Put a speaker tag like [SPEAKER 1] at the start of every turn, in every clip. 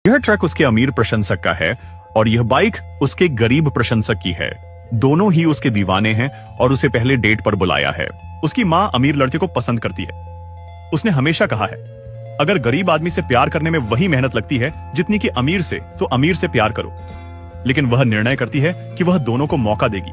[SPEAKER 1] यह ट्रक उसके अमीर प्रशंसक का है और यह बाइक उसके गरीब प्रशंसक की है। दोनों ही उसके दीवाने हैं और उसे पहले डेट पर बुलाया है। उसकी माँ अमीर लड़के को पसंद करती है। उसने हमेशा कहा है, अगर गरीब आदमी से प्यार करने में वही मेहनत लगती है जितनी कि अमीर से, तो अमीर से प्यार करो। लेकिन वह निर्णय करती है कि वह दोनों को मौका देगी।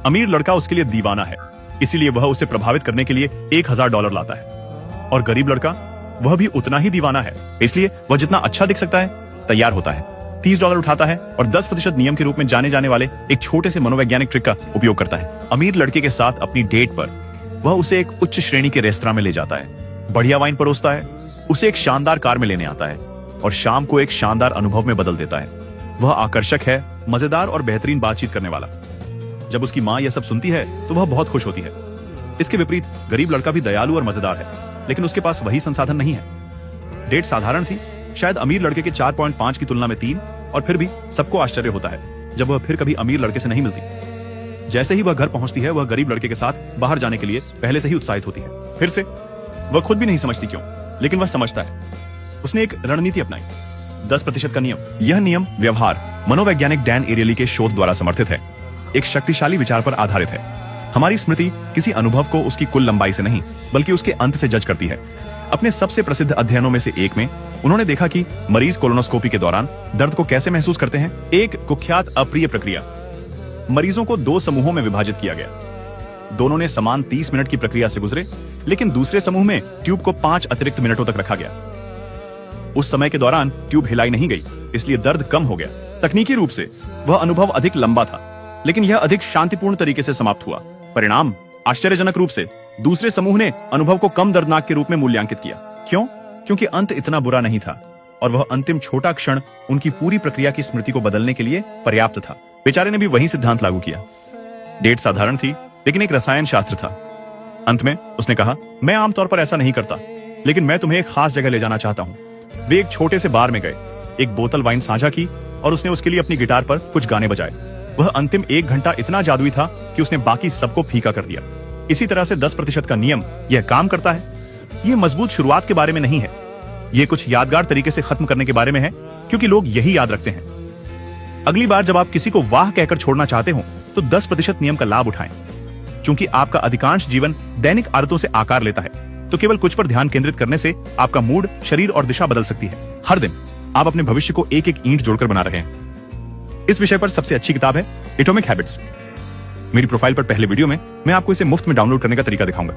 [SPEAKER 1] अमीर लड़का उसके लिए दीवाना है, इसीलिए वह उसे प्रभावित करने के लिए $1000 लाता है। और गरीब लड़का वह भी उतना ही दीवाना है, इसलिए वह जितना अच्छा दिख सकता है तैयार होता है, $30 उठाता है और 10% नियम के रूप में जाने जाने वाले एक छोटे से मनोवैज्ञानिक ट्रिक का उपयोग करता है। अमीर लड़के के साथ अपनी डेट पर वह उसे एक उच्च श्रेणी के रेस्तरां में ले जाता है, बढ़िया वाइन परोसता है, उसे एक शानदार कार में लेने आता है और शाम को एक शानदार अनुभव में बदल देता है। वह आकर्षक है, मजेदार और बेहतरीन बातचीत करने वाला। जब उसकी माँ यह सब सुनती है तो वह बहुत खुश होती है। इसके विपरीत गरीब लड़का भी दयालु और मजेदार है, लेकिन उसके पास वही संसाधन नहीं है। डेट साधारण थी, शायद अमीर लड़के के 4.5 की तुलना में 3, और फिर भी सबको आश्चर्य होता है जब वह फिर कभी अमीर लड़के से नहीं मिलती। जैसे ही वह घर पहुंचती है, वह गरीब लड़के के साथ बाहर जाने के लिए पहले से ही उत्साहित होती है। फिर से वह खुद भी नहीं समझती क्यों, लेकिन वह समझता है। उसने एक रणनीति अपनाई, 10% का नियम। यह नियम व्यवहार मनोवैज्ञानिक डैन एरियली के शोध द्वारा समर्थित है, एक शक्तिशाली विचार पर आधारित है। हमारी स्मृति किसी अनुभव को उसकी कुल लंबाई से नहीं, बल्कि उसके अंत से जज करती है। अपने सबसे प्रसिद्ध अध्ययनों में से एक में उन्होंने देखा कि मरीज कोलोनोस्कोपी के दौरान दर्द को कैसे महसूस करते हैं। एक कुख्यात अप्रिय प्रक्रिया। मरीजों को 2 समूहों में विभाजित किया गया। दोनों ने समान 30 मिनट की प्रक्रिया से गुजरे, लेकिन दूसरे समूह में ट्यूब को 5 अतिरिक्त मिनटों तक रखा गया। उस समय के दौरान ट्यूब हिलाई नहीं गई, इसलिए दर्द कम हो गया। तकनीकी रूप से वह अनुभव अधिक लंबा था, लेकिन यह अधिक शांतिपूर्ण तरीके से समाप्त हुआ। परिणाम आश्चर्यजनक रूप से दूसरे समूह ने अनुभव को कम दर्दनाक के रूप में मूल्यांकित किया। क्यों? क्योंकि अंत इतना बुरा नहीं था और वह अंतिम छोटा क्षण उनकी पूरी प्रक्रिया की स्मृति को बदलने के लिए पर्याप्त था। बेचारे ने भी वही सिद्धांत लागू किया। डेट साधारण थी, लेकिन एक रसायन शास्त्र था। अंत में उसने कहा, मैं आमतौर पर ऐसा नहीं करता, लेकिन मैं तुम्हें एक खास जगह ले जाना चाहता हूँ। वे एक छोटे से बार में गए, एक बोतल वाइन साझा की और उसने उसके लिए अपनी गिटार पर कुछ गाने बजाए। वह अंतिम 1 घंटा इतना जादुई था कि उसने बाकी सबको फीका कर दिया। इसी तरह से 10% का नियम यह काम करता है। यह मजबूत शुरुआत के बारे में नहीं है, यह कुछ यादगार तरीके से खत्म करने के बारे में है, क्योंकि लोग यही याद रखते हैं। अगली बार जब आप किसी को वाह कहकर छोड़ना चाहते हो, तो 10% नियम का लाभ उठाएं। चूंकि आपका अधिकांश जीवन दैनिक आदतों से आकार लेता है, तो केवल कुछ पर ध्यान केंद्रित करने से आपका मूड, शरीर और दिशा बदल सकती है। हर दिन आप अपने भविष्य को एक एक ईंट जोड़कर बना रहे हैं। इस विषय पर सबसे अच्छी किताब है एटॉमिक हैबिट्स। मेरी प्रोफाइल पर पहले वीडियो में मैं आपको इसे मुफ्त में डाउनलोड करने का तरीका दिखाऊंगा।